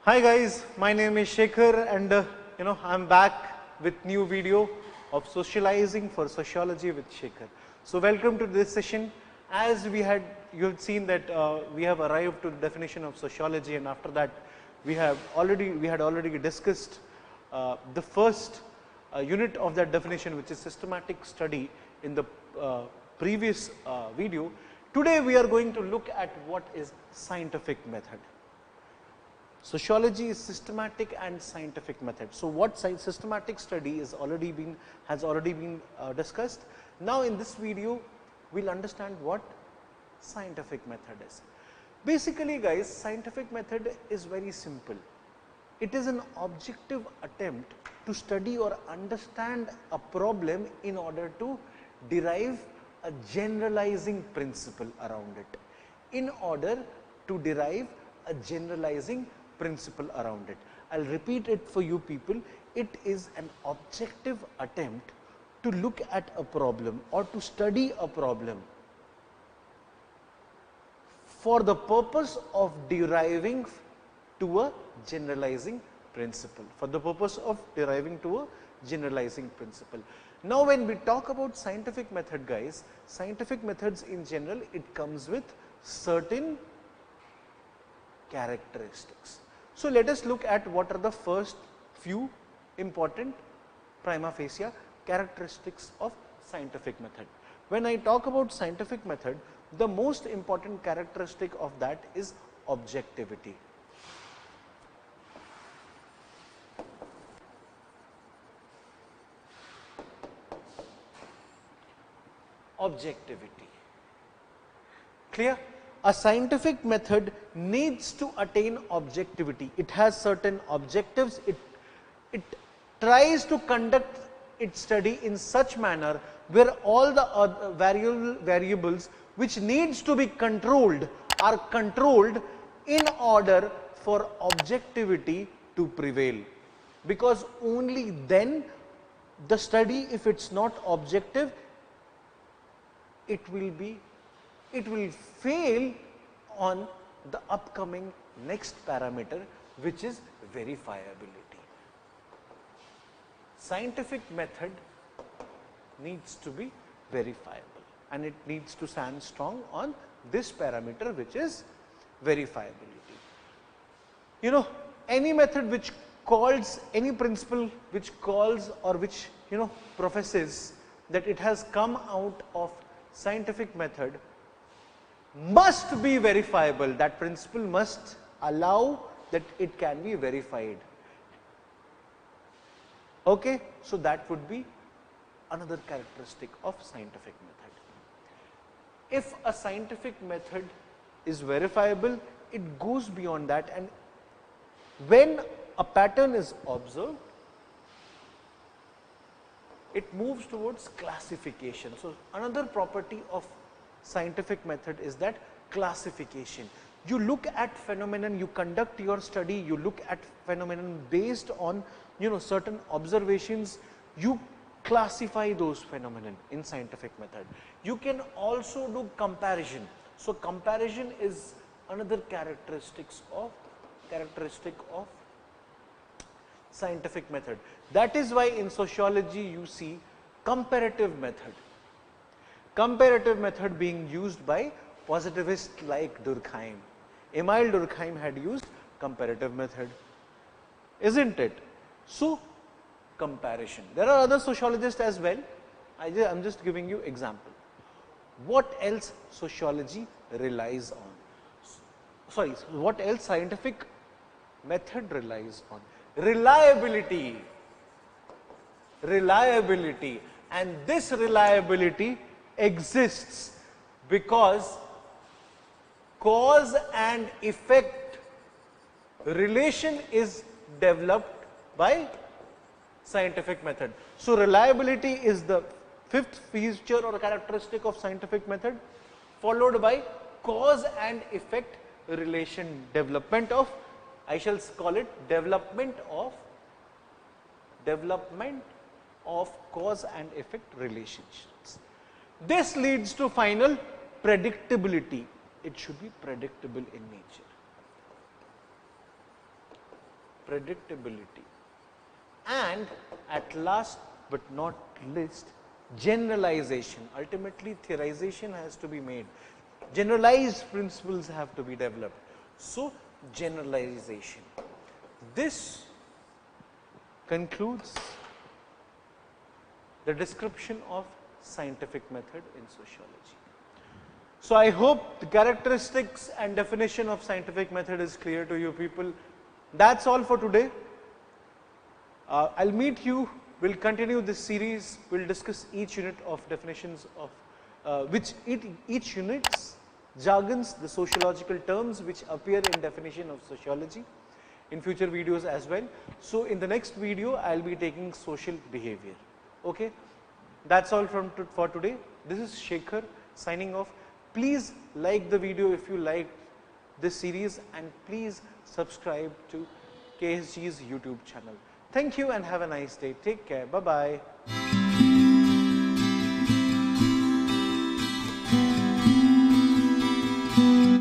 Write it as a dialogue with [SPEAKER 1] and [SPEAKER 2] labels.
[SPEAKER 1] Hi guys, my name is Shekhar and I'm back with new video of socializing for sociology with Shekhar. So welcome to this session. As you have seen that we have arrived to the definition of sociology, and after that we had already discussed the first unit of that definition, which is systematic study, in the previous video. Today we are going to look at what is scientific method. Sociology is systematic and scientific method. So, what systematic study has already been discussed. Now, in this video, we will understand what scientific method is. Basically, guys, scientific method is very simple. It is an objective attempt to study or understand a problem in order to derive a generalizing principle around it. In order to derive a generalizing principle around it. I will repeat it for you people. It is an objective attempt to look at a problem or to study a problem for the purpose of deriving to a generalizing principle. For the purpose of deriving to a generalizing principle. Now, when we talk about scientific method, guys, scientific methods in general, it comes with certain characteristics. So, let us look at what are the first few important prima facie characteristics of scientific method. When I talk about scientific method, the most important characteristic of that is objectivity. Objectivity. Clear? A scientific method needs to attain objectivity. It has certain objectives. It tries to conduct its study in such manner where all the variables which needs to be controlled are controlled in order for objectivity to prevail. Because only then the study, if it is not objective, it will fail on the upcoming next parameter, which is verifiability. Scientific method needs to be verifiable and it needs to stand strong on this parameter, which is verifiability. You know, any method which calls, any principle which calls or which professes that it has come out of scientific method must be verifiable. That principle must allow that it can be verified. Okay? So, that would be another characteristic of scientific method. If a scientific method is verifiable, it goes beyond that, and when a pattern is observed, it moves towards classification. So, another property of scientific method is that classification. You look at phenomenon, you conduct your study, you look at phenomenon based on certain observations, you classify those phenomenon in scientific method. You can also do comparison. So, comparison is another characteristic of scientific method. That is why in sociology you see comparative method. Comparative method being used by positivists like Durkheim. Emile Durkheim had used comparative method, isn't it? So, comparison. There are other sociologists as well. I am just giving you example. What else sociology relies on? Sorry, what else scientific method relies on? Reliability. Reliability. And this reliability exists because cause and effect relation is developed by scientific method. So, reliability is the fifth feature or characteristic of scientific method, followed by cause and effect relation, development of, I shall call it development of cause and effect relationships. This leads to final predictability. It should be predictable in nature. predictability, and at last but not least, generalization. Ultimately, theorization has to be made, generalized principles have to be developed. So, generalization. This concludes the description of scientific method in sociology. So, I hope the characteristics and definition of scientific method is clear to you people. That is all for today. I will meet you, we will continue this series, we will discuss each unit of definitions of each unit's jargons, the sociological terms which appear in definition of sociology in future videos as well. So, in the next video, I will be taking social behavior. Okay? That is all for today. This is Shekhar signing off. Please like the video if you like this series, and please subscribe to KSG's YouTube channel. Thank you and have a nice day. Take care. Bye-bye.